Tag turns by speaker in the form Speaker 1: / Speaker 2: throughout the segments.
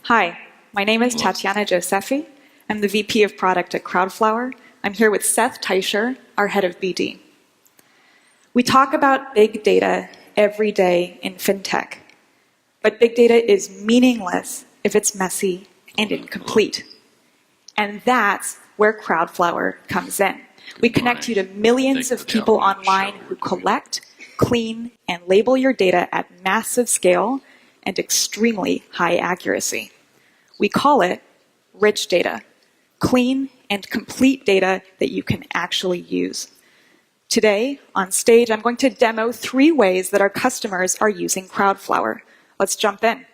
Speaker 1: Hi, my name is Tatiana Josephi. I'm the VP of Product at Crowdflower. I'm here with Seth Teicher, our head of BD. We talk about big data every day in fintech, but big data is meaningless if it's messy and incomplete. And that's where Crowdflower comes in. We connect you to millions of people online who collect, clean, and label your data at massive scale and extremely high accuracy. We call it rich data, clean and complete data that you can actually use. Today, on stage, I'm going to demo 3 ways that our customers are using Crowdflower. Let's jump in.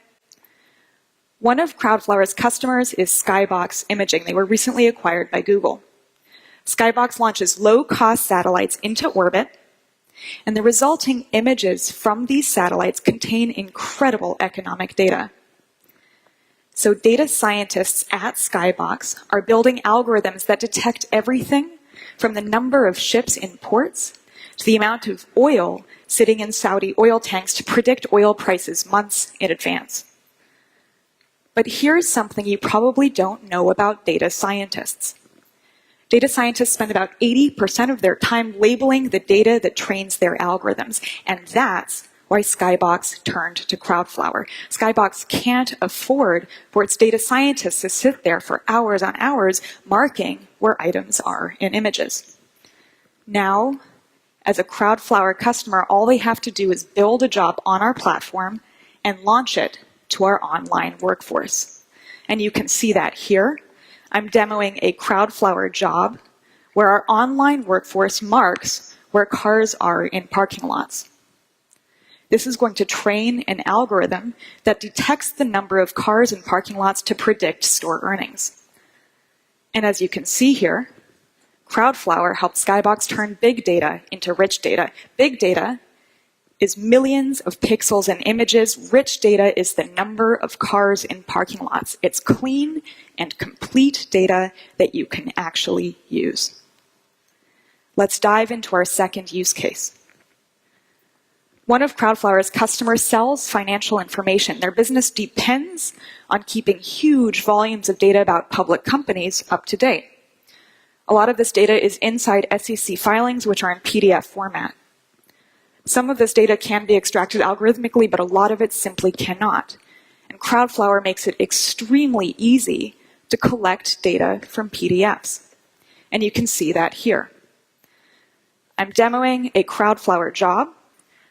Speaker 1: One of Crowdflower's customers is Skybox Imaging. They were recently acquired by Google. Skybox launches low-cost satellites into orbit, and the resulting images from these satellites contain incredible economic data. So data scientists at Skybox are building algorithms that detect everything from the number of ships in ports to the amount of oil sitting in Saudi oil tanks to predict oil prices months in advance. But here's something you probably don't know about data scientists. Data scientists spend about 80% of their time labeling the data that trains their algorithms, and that's why Skybox turned to Crowdflower. Skybox can't afford for its data scientists to sit there for hours on hours marking where items are in images. Now, as a Crowdflower customer, all they have to do is build a job on our platform and launch it to our online workforce. And you can see that here. I'm demoing a Crowdflower job where our online workforce marks where cars are in parking lots. This is going to train an algorithm that detects the number of cars in parking lots to predict store earnings. And as you can see here, Crowdflower helped Skybox turn big data into rich data. Big data is millions of pixels and images. Rich data is the number of cars in parking lots. It's clean and complete data that you can actually use. Let's dive into our second use case. One of Crowdflower's customers sells financial information. Their business depends on keeping huge volumes of data about public companies up to date. A lot of this data is inside SEC filings, which are in PDF format. Some of this data can be extracted algorithmically, but a lot of it simply cannot. And Crowdflower makes it extremely easy to collect data from PDFs. And you can see that here. I'm demoing a Crowdflower job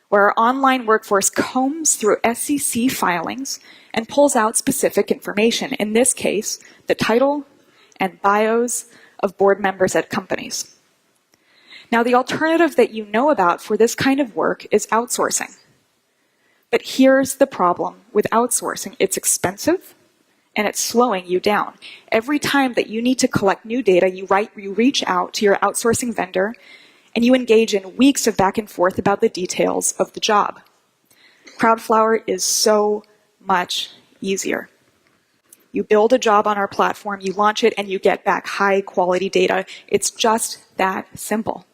Speaker 1: where our online workforce combs through SEC filings and pulls out specific information. In this case, the title and bios of board members at companies. Now, the alternative that you know about for this kind of work is outsourcing. But here's the problem with outsourcing. It's expensive, and it's slowing you down. Every time that you need to collect new data, you reach out to your outsourcing vendor, and you engage in weeks of back and forth about the details of the job. Crowdflower is so much easier. You build a job on our platform, you launch it, and you get back high-quality data. It's just that simple.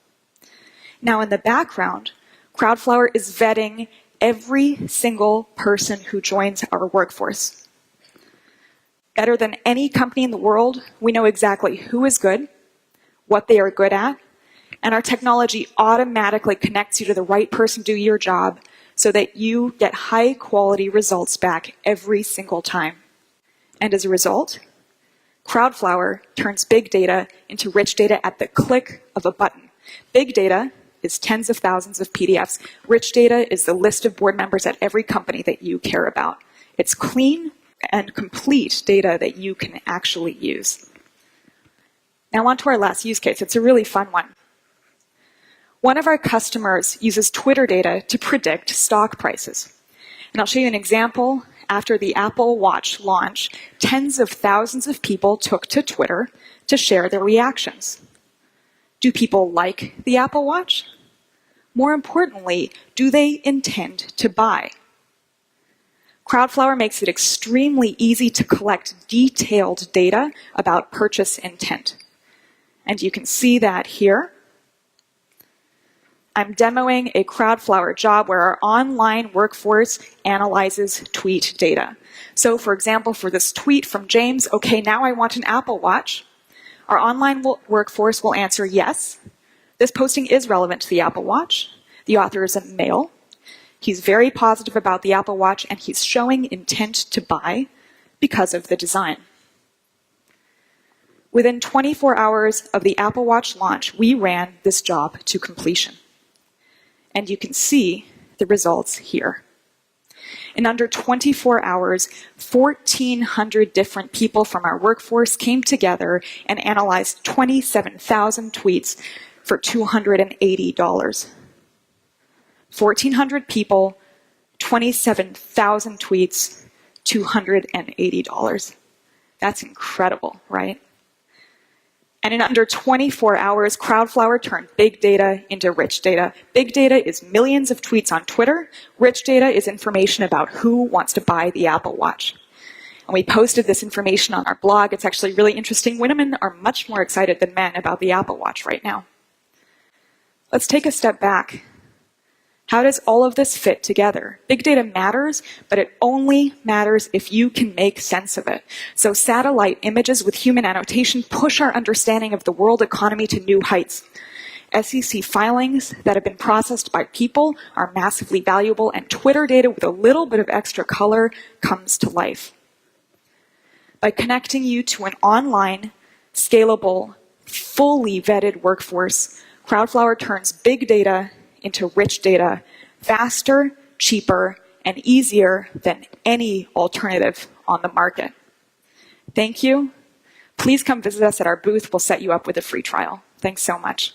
Speaker 1: Now, in the background, Crowdflower is vetting every single person who joins our workforce. Better than any company in the world, we know exactly who is good, what they are good at, and our technology automatically connects you to the right person to do your job so that you get high-quality results back every single time. And as a result, Crowdflower turns big data into rich data at the click of a button. Big data is tens of thousands of PDFs. Rich data is the list of board members at every company that you care about. It's clean and complete data that you can actually use. Now on to our last use case. It's a really fun one. One of our customers uses Twitter data to predict stock prices. And I'll show you an example. After the Apple Watch launch, tens of thousands of people took to Twitter to share their reactions. Do people like the Apple Watch? More importantly, do they intend to buy? Crowdflower makes it extremely easy to collect detailed data about purchase intent. And you can see that here. I'm demoing a Crowdflower job where our online workforce analyzes tweet data. So for example, for this tweet from James, okay, now I want an Apple Watch. Our online workforce will answer yes. This posting is relevant to the Apple Watch. The author is a male. He's very positive about the Apple Watch, and he's showing intent to buy because of the design. Within 24 hours of the Apple Watch launch, we ran this job to completion. And you can see the results here. In under 24 hours, 1,400 different people from our workforce came together and analyzed 27,000 tweets for $280. 1,400 people, 27,000 tweets, $280. That's incredible, right? And in under 24 hours, Crowdflower turned big data into rich data. Big data is millions of tweets on Twitter. Rich data is information about who wants to buy the Apple Watch. And we posted this information on our blog. It's actually really interesting. Women are much more excited than men about the Apple Watch right now. Let's take a step back. How does all of this fit together? Big data matters, but it only matters if you can make sense of it. So satellite images with human annotation push our understanding of the world economy to new heights. SEC filings that have been processed by people are massively valuable, and Twitter data with a little bit of extra color comes to life. By connecting you to an online, scalable, fully vetted workforce, Crowdflower turns big data into rich data faster, cheaper, and easier than any alternative on the market. Thank you. Please come visit us at our booth. We'll set you up with a free trial. Thanks so much.